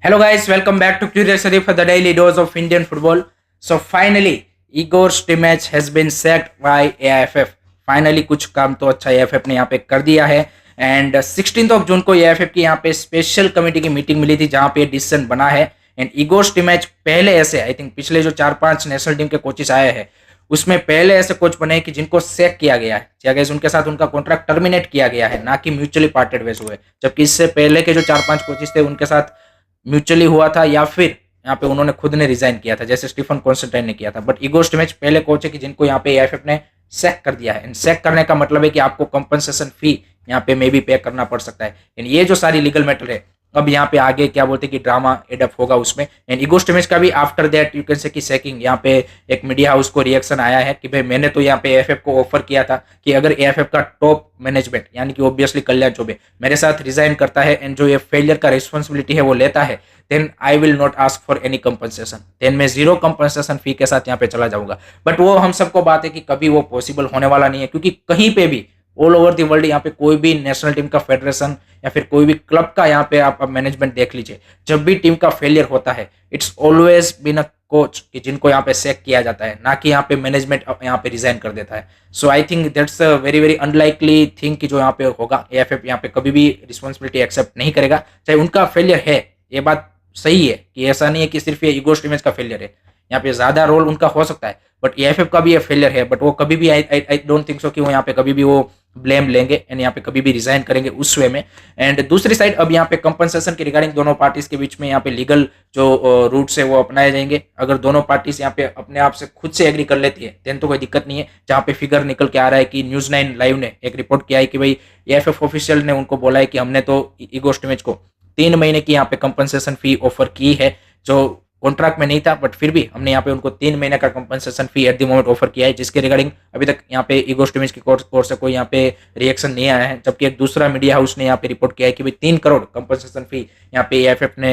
Hello guys, welcome back to Curiosity for the daily dose of Indian football. So finally, Igor Stimac has been sacked by AIFF. Finally कुछ काम तो अच्छा AIFF ने यहाँ पे कर दिया है एंड 16 जून को AIFF की यहाँ पे स्पेशल कमेटी की मीटिंग मिली थी जहाँ पे डिसीजन बना है एंड इगोर स्टिमैच पहले ऐसे आई थिंक पिछले जो 4-5 नेशनल टीम के कोचेस आए हैं उसमें पहले ऐसे कोच बने कि जिनको सैक किया गया है या गैस उनके साथ उनका कॉन्ट्रैक्ट टर्मिनेट किया गया है ना कि म्यूचुअली पार्टेड वेज हुए जबकि इससे पहले के जो 4-5 कोचेस थे उनके साथ म्यूचुअली हुआ था या फिर यहाँ पे उन्होंने खुद ने रिजाइन किया था जैसे स्टीफन कॉन्स्टेंटाइन ने किया था बट इगोर स्टिमैच पहले कोच है कि जिनको यहाँ पे एआईएफएफ ने सैक कर दिया है एंड सैक करने का मतलब है कि आपको कंपनसेशन फी यहाँ पे मे भी पे करना पड़ सकता है एंड ये जो सारी लीगल मैटर है अब यहाँ पे आगे क्या बोलते हैं कि ड्रामा एडअप होगा उसमें एंड इगोर स्टिमैच का भी after that you can say कि सैकिंग यहाँ पे एक मीडिया हाउस को रिएक्शन आया है कि भाई मैंने तो यहाँ पे एएफएफ को ऑफर किया था कि अगर एएफएफ का टॉप मैनेजमेंट यानी कि ऑब्वियसली कल्याण चौबे मेरे साथ रिजाइन करता है एंड जो ये फेलियर का रिस्पॉन्सिबिलिटी है वो लेता है then I will not ask for any compensation then मैं जीरो कंपनसेशन फी के साथ यहाँ पे चला जाऊंगा बट वो हम सबको बात है कि कभी वो पॉसिबल होने वाला नहीं है क्योंकि कहीं पे भी ऑल ओवर दी वर्ल्ड यहाँ पे कोई भी नेशनल टीम का फेडरेशन या फिर कोई भी क्लब का यहाँ पे आप मैनेजमेंट देख लीजिए जब भी टीम का फेलियर होता है it's always been a coach कि जिनको यहाँ पे सैक किया जाता है ना कि यहाँ पे मैनेजमेंट यहाँ पे रिजाइन कर देता है so I think that's a very very unlikely thing कि जो यहाँ पे होगा एएफएफ यहाँ पे कभी भी रिस्पॉन्सिबिलिटी एक्सेप्ट नहीं करेगा चाहे उनका फेलियर है ये बात सही है कि ऐसा नहीं है कि सिर्फ ये इगोर स्टिमैच का फेलियर है यहाँ पे ज्यादा रोल उनका हो सकता है बट एएफएफ का भी ये फेलियर है बट वो कभी भी आई डोंट थिंक सो कि वो यहाँ पे कभी भी वो ब्लेम लेंगे एंड यहाँ पे कभी भी रिजाइन करेंगे उस वे में एंड दूसरी साइड अब यहाँ पे कंपनसेशन के रिगार्डिंग दोनों पार्टीज के बीच में यहाँ पे लीगल जो रूट्स है वो अपनाए जाएंगे अगर दोनों पार्टीज यहाँ पे अपने आप से खुद से एग्री कर लेती है देन तो कोई दिक्कत नहीं है जहाँ पे फिगर निकल के आ रहा है कि न्यूज़ 9 लाइव ने एक रिपोर्ट किया है कि भाई एएफएफ ऑफिशियल ने उनको बोला है कि हमने तो इगोर स्टिमैच को 3 महीने की यहाँ पे कंपनसेशन फी ऑफर की है जो कॉन्ट्रैक्ट में नहीं था बट फिर भी हमने यहाँ पे उनको 3 महीने का compensation fee at the moment offer किया है जिसके रिगार्डिंग अभी तक यहाँ पे इगोर स्टिमैच की कोर्ट से कोई यहाँ पे रिएक्शन नहीं आया है जबकि एक दूसरा मीडिया हाउस ने यहाँ पे रिपोर्ट किया है कि भाई 3 करोड़ कंपनसेशन फी यहाँ पे एएफएफ ने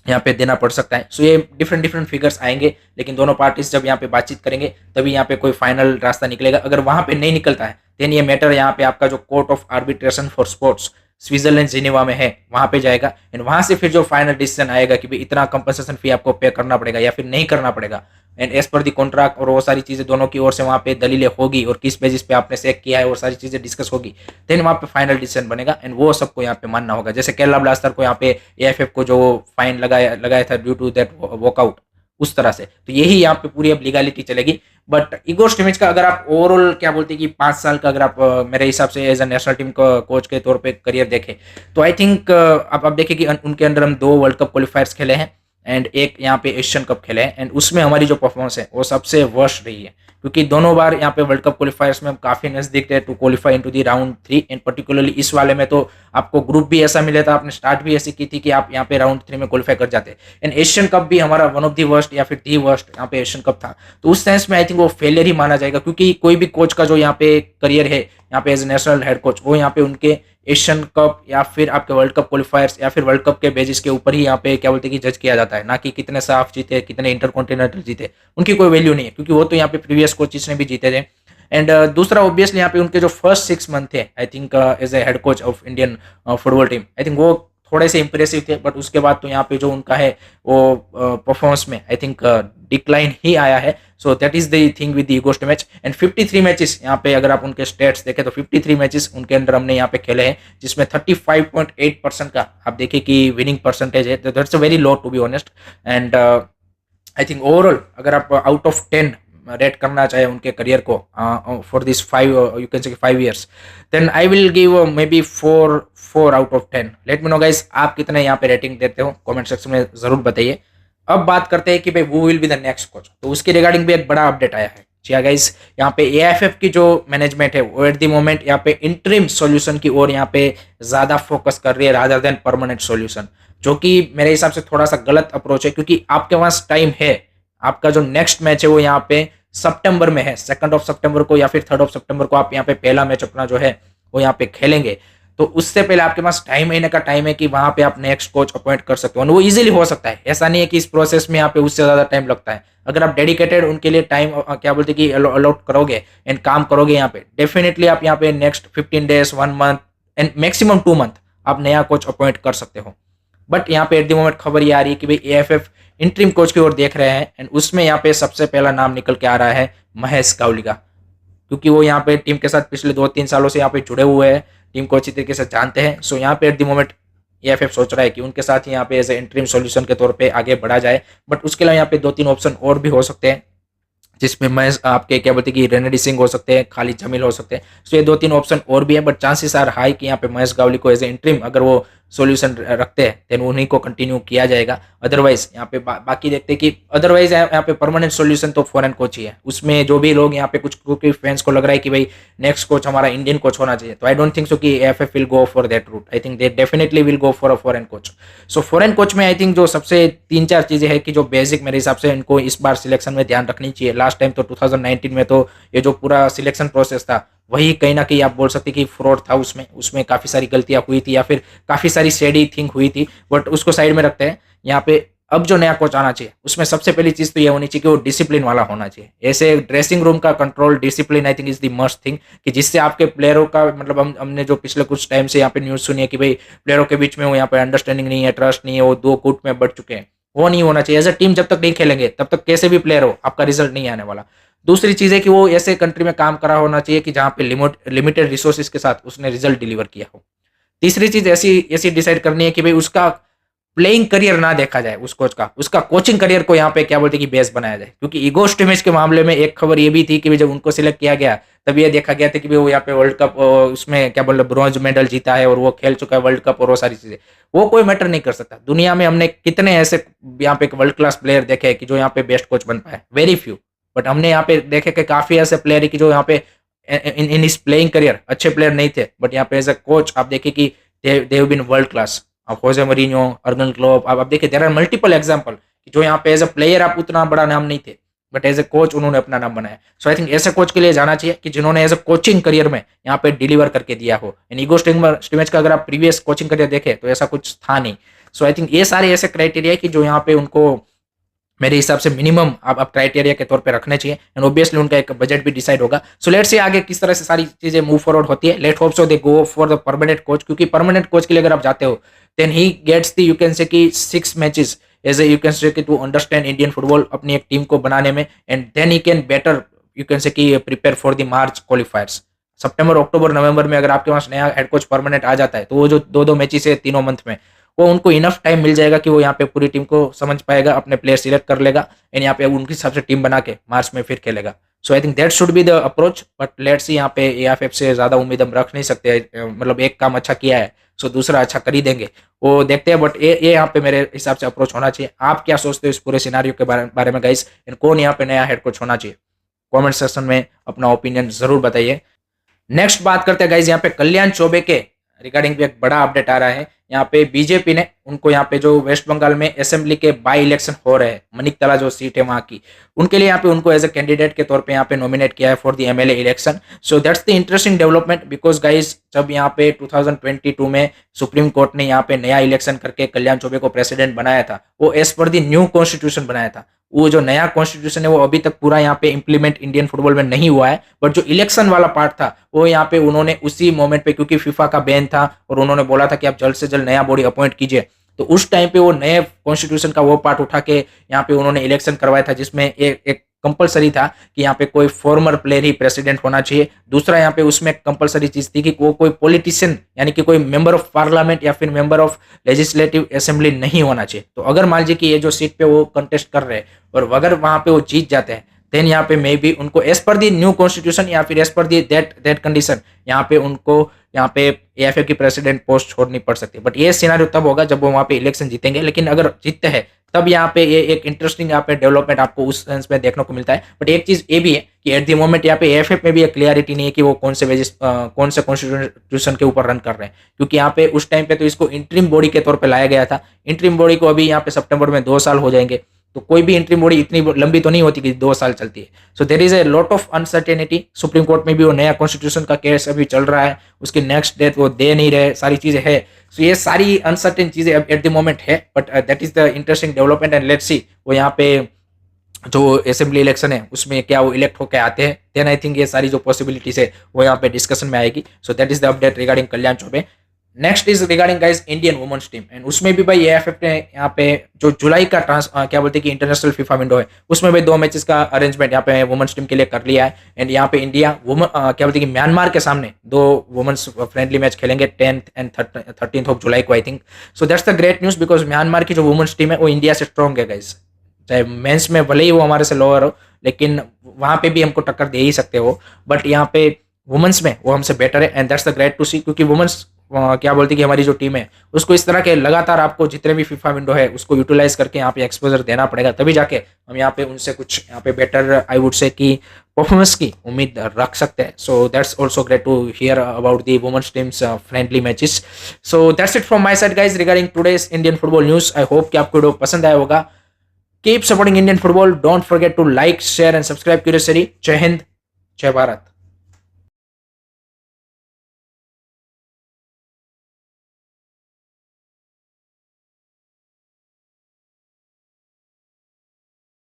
यहाँ पे देना पड़ सकता है सो ये डिफरेंट डिफरेंट फिगर्स आएंगे लेकिन दोनों पार्टीज जब यहाँ पे बातचीत करेंगे तभी यहाँ पे कोई फाइनल रास्ता निकलेगा अगर वहां पे नहीं निकलता है देन ये मैटर यहाँ पे आपका जो court of arbitration for sports Switzerland Geneva में है वहां पे जाएगा एंड वहां से फिर जो फाइनल डिसीजन आएगा कि भाई इतना कंपनसेशन फी आपको पे करना पड़ेगा या फिर नहीं करना पड़ेगा and as per the contract और वो सारी चीजें दोनों की ओर से वहां पे दलीलें होगी और किस बेसिस पे आपने चेक किया है और सारी चीजें डिस्कस होगी देन वहां पे फाइनल डिसीजन बनेगा एंड वो सबको यहाँ पे मानना होगा जैसे केरला ब्लास्टर को यहाँ पे एएफएफ को जो फाइन लगाया था ड्यू टू दैट वॉकआउट उस तरह से तो यही यहाँ पे पूरी अब लीगलिटी चलेगी बट इगोर स्टिमैच का अगर आप ओवरऑल क्या बोलते हैं कि 5 साल का अगर आप मेरे हिसाब से एज अ नेशनल टीम का कोच के तौर पे करियर देखें तो आई थिंक आप देखें कि उनके अंदर हम 2 वर्ल्ड कप क्वालिफायर्स खेले हैं एंड एक यहाँ पे एशियन कप खेले हैं एंड उसमें हमारी जो परफॉर्मेंस है वो सबसे वर्स्ट रही है क्योंकि दोनों बार यहाँ पे वर्ल्ड कप क्वालिफायर्स में हम काफी नजदीक थे to qualify into the round 3 and particularly इस वाले में तो आपको ग्रुप भी ऐसा मिला था आपने स्टार्ट भी ऐसी की थी कि आप यहाँ पे राउंड 3 में क्वालिफाई कर जाते एंड एशियन कप भी हमारा वन ऑफ दी वर्स्ट या फिर दी वर्स्ट यहाँ पे एशियन कप था तो उस सेंस में आई थिंक वो फेलियर ही माना जाएगा क्योंकि कोई भी कोच का जो यहाँ पे करियर है यहाँ पे एज नेशनल हेड कोच वो यहाँ पे उनके एशियन कप या फिर आपके वर्ल्ड कप क्वालिफायर्स या फिर वर्ल्ड कप के बेसिस के ऊपर ही यहाँ पे क्या बोलते हैं कि जज किया जाता है ना कि कितने साफ जीते कितने इंटरकॉन्टिनेंटल जीते उनकी कोई वैल्यू नहीं है क्योंकि वो तो यहाँ पे प्रीवियस कोचेस ने भी जीते थे एंड दूसरा ऑब्वियसली यहाँ पे उनके जो फर्स्ट 6 मंथ थे I think as a head coach of Indian football team I think वो थोड़े से इंप्रेसिव थे बट उसके बाद तो यहाँ पे जो उनका है वो परफॉर्मेंस में आई थिंक डिक्लाइन ही आया है so that is the thing with the Igor Stimac and 53 matches यहाँ पे अगर आप उनके स्टेट्स देखें तो 53 मैचेस उनके अंदर हमने यहाँ पे खेले हैं जिसमें 35.8% का आप देखिए कि विनिंग परसेंटेज है that's a very low to be honest and I think overall अगर आप आउट ऑफ 10 रेट करना चाहे उनके करियर को for this 5 you can say 5 years then I will give maybe बी 4 out of 10 let me know guys आप कितने यहाँ पे रेटिंग देते हो कमेंट सेक्शन में जरूर बताइए अब बात करते हैं कि भाई वो will be the next coach तो उसके रिगार्डिंग भी एक बड़ा अपडेट आया है जी गाइस यहाँ पे एएफएफ की जो मैनेजमेंट है वो एट द मोमेंट यहाँ पे इंटरिम सॉल्यूशन की ओर यहाँ पे ज्यादा फोकस कर रही है रादर देन परमानेंट सॉल्यूशन जो कि मेरे हिसाब से थोड़ा सा गलत अप्रोच है क्योंकि आपके पास टाइम है आपका जो नेक्स्ट मैच है वो यहाँ पे सितंबर में है 2 सितंबर को या फिर 3 सितंबर को आप यहाँ पे पहला मैच अपना जो है वो यहाँ पे खेलेंगे तो उससे पहले आपके पास 2.5 महीने का टाइम है कि वहां पे आप नेक्स्ट कोच अपॉइंट कर सकते हो और वो इजीली हो सकता है ऐसा नहीं है कि इस प्रोसेस में यहाँ पे उससे ज्यादा टाइम लगता है अगर आप डेडिकेटेड उनके लिए टाइम क्या बोलते कि अलॉट करोगे एंड काम करोगे यहाँ पे डेफिनेटली आप यहाँ पे next 15 days 1 month and maximum 2 month आप नया कोच अपॉइंट कर सकते हो बट यहाँ पे एट द मोमेंट खबर ये आ रही है कि भाई एएफएफ इंटरिम कोच की ओर देख रहे हैं, एंड उसमें यहाँ पे सबसे पहला नाम निकल के आ रहा है महेश गावली का, क्योंकि वो यहाँ पे टीम के साथ पिछले 2-3 सालों से यहाँ पे जुड़े हुए हैं, टीम को अच्छी तरीके से जानते हैं। सो यहाँ पे एट द मोमेंट एएफएफ सोच रहा है कि उनके साथ यहाँ पे एज ए इंटरिम सॉल्यूशन के तौर पे आगे बढ़ा जाए। बट उसके अलावा यहाँ पे 2-3 ऑप्शन और भी हो सकते हैं, जिसमें मैं आपके क्या बोलते हैं कि रेनेडी सिंह हो सकते हैं, खालिद जमील हो सकते हैं। सो ये 2-3 ऑप्शन और भी है, बट चांसेस आर हाई कि यहाँ पे महेश गावली को एज ए इंटरिम अगर वो सॉल्यूशन रखते हैं देन उन्हीं को कंटिन्यू किया जाएगा। अदरवाइज यहाँ पे बाकी देखते हैं कि अदरवाइज यहाँ पे परमानेंट सॉल्यूशन तो फॉरेन कोच ही है। उसमें जो भी लोग यहाँ पे कुछ क्योंकि फैंस को लग रहा है कि भाई नेक्स्ट कोच हमारा इंडियन कोच होना चाहिए, तो आई डोंट थिंक सो कि AFF will go for that route. I think they definitely will go for a foreign coach. So foreign coach में आई थिंक जो सबसे 3-4 चीजें हैं कि जो बेसिक मेरे हिसाब से इनको इस बार सिलेक्शन में ध्यान रखनी चाहिए। लास्ट टाइम तो 2019 में तो ये जो पूरा सिलेक्शन प्रोसेस था वही कहीं ना कहीं आप बोल सकते कि फ्रॉड था, उसमें काफी सारी गलतियां हुई थी या फिर काफी सारी शेडी थिंग हुई थी, बट उसको साइड में रखते हैं। यहाँ पे अब जो नया कोच आना चाहिए उसमें सबसे पहली चीज तो ये होनी चाहिए कि वो डिसिप्लिन वाला होना चाहिए। ऐसे ड्रेसिंग रूम का control, discipline I think is the must thing, कि जिससे आपके प्लेयरों का मतलब हमने जो पिछले कुछ टाइम से यहाँ पे न्यूज सुनी है कि भाई प्लेयरों के बीच में वो यहाँ पे अंडरस्टैंडिंग नहीं है, ट्रस्ट नहीं है, वो 2 गुट में बढ़ चुके हैं, वो नहीं होना चाहिए। एज अ टीम जब तक नहीं खेलेंगे तब तक कैसे भी प्लेयर हो आपका रिजल्ट नहीं आने वाला। दूसरी चीज है कि वो ऐसे कंट्री में काम करा होना चाहिए कि जहाँ पे लिमिटेड रिसोर्सेज के साथ उसने रिजल्ट डिलीवर किया हो। तीसरी चीज ऐसी ऐसी डिसाइड करनी है कि भाई उसका प्लेइंग करियर ना देखा जाए उस कोच का, उसका कोचिंग करियर को यहाँ पे क्या बोलते हैं कि बेस बनाया जाए। क्योंकि ईगो स्टिमेज के मामले में एक खबर ये भी थी कि जब उनको सिलेक्ट किया गया तब ये देखा गया था कि वो यहाँ पे वर्ल्ड कप उसमें क्या बोल ब्रॉन्ज मेडल जीता है और वो खेल चुका है वर्ल्ड कप और वो सारी चीजें, वो कोई मैटर नहीं कर सकता। दुनिया में हमने कितने ऐसे यहाँ पे वर्ल्ड क्लास प्लेयर देखे कि जो यहाँ पे बेस्ट कोच बन पाए, वेरी फ्यू। बट हमने यहाँ पे देखे कि काफी ऐसे प्लेयर की जो यहाँ पे इन इस प्लेइंग करियर अच्छे प्लेयर नहीं थे, बट यहाँ पे एज अ कोच आप देखिए कि they have been world class. आप होजे मरीनो, अर्गन क्लोप, आप देखिए देयर आर मल्टीपल एग्जांपल जो यहाँ पे एज अ प्लेयर आप उतना बड़ा नाम नहीं थे, बट एज ए कोच उन्होंने अपना नाम बनाया। सो आई थिंक ऐसे कोच के लिए जाना चाहिए कि जिन्होंने एज अ कोचिंग करियर में यहाँ पे डिलीवर करके दिया हो। एंड ईगो स्टिमेज का अगर आप प्रीवियस कोचिंग करियर देखें तो ऐसा कुछ था नहीं। सो आई थिंक ये सारे ऐसे क्राइटेरिया कि जो यहाँ पे उनको मेरे हिसाब से मिनिमम आप क्राइटेरिया के तौर पे रखने चाहिए, एंड ऑब्वियसली उनका एक बजट भी डिसाइड होगा। सो लेट्स से आगे किस तरह से सारी चीजें मूव फॉरवर्ड होती है। Let hope so they go for the permanent coach, क्योंकि परमानेंट कोच के लिए अगर आप जाते हो then he gets the you can say कि 6 matches as a you can say कि टू अंडरस्टैंड इंडियन फुटबॉल अपनी एक टीम को बनाने में, and then he can better you can say कि prepare for the March qualifiers. सितंबर, अक्टूबर, नवंबर में अगर आपके पास नया हेड कोच परमानेंट आ जाता है तो वो जो 2-2 मैचेस है तीनों मंथ में, वो उनको इनफ टाइम मिल जाएगा कि वो यहाँ पे पूरी टीम को समझ पाएगा, अपने प्लेयर सिलेक्ट कर लेगा, एंड यहाँ पे उनके हिसाब से टीम बना के मार्च में फिर खेलेगा। So I think that should be the approach. But let's see, यहाँ पे एएफएफ से ज्यादा उम्मीद हम रख नहीं सकते। मतलब एक काम अच्छा किया है सो दूसरा अच्छा कर ही देंगे, वो देखते हैं। बट ये यहाँ पे मेरे हिसाब से अप्रोच होना चाहिए। आप क्या सोचते हो इस पूरे सिनारियो के बारे में गाइस, एंड कौन यहाँ पे नया हेड कोच होना चाहिए? कॉमेंट सेक्शन में अपना ओपिनियन जरूर बताइए। नेक्स्ट बात करते हैं गाइज यहाँ पे कल्याण चौबे के रिगार्डिंग भी एक बड़ा अपडेट आ रहा है। यहाँ पे बीजेपी ने उनको यहाँ पे जो वेस्ट बंगाल में असेंबली के बाई इलेक्शन हो रहे हैं, मनिकतला जो सीट है वहां की, उनके लिए यहाँ पे उनको एज ए कैंडिडेट के तौर पे यहाँ पे नॉमिनेट किया है for the MLA election. So that's the interesting development, because guys जब यहाँ पे 2022 में सुप्रीम कोर्ट ने यहाँ पे नया इलेक्शन करके कल्याण चौबे को प्रेसिडेंट बनाया था, वो as per the new constitution बनाया था। वो जो नया कॉन्स्टिट्यूशन है वो अभी तक पूरा यहाँ पे इंप्लीमेंट इंडियन फुटबॉल में नहीं हुआ है, बट जो इलेक्शन वाला पार्ट था वो यहाँ पे उन्होंने उसी मोमेंट पे, क्योंकि फीफा का बैन था और उन्होंने बोला था कि आप जल्द से जल्द नया बॉडी अपॉइंट कीजिए, तो उस टाइम पे वो नए कॉन्स्टिट्यूशन का वो पार्ट उठा के यहाँ पे उन्होंने इलेक्शन करवाया था, जिसमें एक कंपलसरी था कि यहाँ पे कोई फॉर्मर प्लेयर ही प्रेसिडेंट होना चाहिए। दूसरा यहाँ पे उसमें कंपलसरी चीज थी कि वो कोई पॉलिटिशियन यानी कि कोई मेंबर ऑफ पार्लियामेंट या फिर मेंबर ऑफ लेजिस्लेटिव असेंबली नहीं होना चाहिए। तो अगर मान लीजिए कि ये जो सीट पे वो कंटेस्ट कर रहे हैं और अगर वहां पे वो जीत जाते हैं, देन यहाँ पे मे बी उनको एज पर दी न्यू कॉन्स्टिट्यूशन या फिर as per the that condition यहाँ पे उनको यहाँ पे एएफए की प्रेसिडेंट पोस्ट छोड़नी पड़ सकती है। बट ये सिनारियो तब होगा जब वो वहाँ पे इलेक्शन जीतेंगे, लेकिन अगर जीतते हैं तब यहाँ पे ये एक इंटरेस्टिंग यहाँ पे डेवलपमेंट आपको उस सेंस में देखने को मिलता है। बट एक चीज ये भी है कि एट द मोमेंट यहाँ पे एएफएफ में भी एक क्लियरिटी नहीं है कि वो कौन से कॉन्स्टिट्यूशन के ऊपर रन कर रहे हैं, क्योंकि यहाँ पे उस टाइम पे तो इसको इंटरिम बॉडी के तौर पे लाया गया था। इंटरिम बॉडी को अभी यहाँ पे सितंबर में 2 साल हो जाएंगे, तो कोई भी इंटरिम बॉडी इतनी लंबी तो नहीं होती कि 2 साल चलती है। So there is a lot of uncertainty. Supreme Court में भी वो नया कॉन्स्टिट्यूशन का केस अभी चल रहा है, उसकी नेक्स्ट डेट वो दे नहीं रहे, सारी चीजें है। सो ये सारी अनसर्टेन चीजें एट द मोमेंट है, but that is the interesting development. And let's see वो यहाँ पे जो असेंबली इलेक्शन है उसमें क्या वो इलेक्ट होकर आते हैं, देन आई थिंक ये सारी जो पॉसिबिलिटीज है वो यहाँ पे डिस्कशन में आएगी। So that is the update regarding Kalyan Chaubey. Next is regarding guys Indian women's team, and उसमें भी भाई एएफएफ ने यहाँ पे जो जुलाई का क्या बोलते हैं कि इंटरनेशनल फीफा विंडो है, उसमें भाई 2 मैचेस का अरेंजमेंट यहाँ पे वुमेन्स टीम के लिए कर लिया है। एंड यहाँ पे इंडिया क्या बोलते हैं कि म्यांमार के सामने 2 वुमेन्स फ्रेंडली मैच खेलेंगे 10th and 13th of July को I think. So that's the great news, because Myanmar की जो वुमेन्स टीम है वो इंडिया से स्ट्रॉन्ग है गाइस। चाहे मेंस में भले ही वो हमारे से लोअर हो, लेकिन वहां पे भी हमको टक्कर दे ही सकते हो, बट यहाँ पे वुमेन्स में वो हमसे बेटर है। And that's the great to see, क्योंकि वुमेन्स क्या बोलती है कि हमारी जो टीम है उसको इस तरह के लगातार आपको जितने भी फीफा विंडो है उसको यूटिलाइज करके यहाँ पे एक्सपोजर देना पड़ेगा, तभी जाके हम यहाँ पे उनसे कुछ यहाँ पे बेटर आई वुड से की परफॉर्मेंस की उम्मीद रख सकते हैं। So that's also great to hear about the women's teams friendly matches. So that's it from my side guys regarding today's Indian football news. I hope कि आपको video पसंद आया होगा। Keep supporting Indian football, don't forget to like share and subscribe curious. जय हिंद, जय भारत।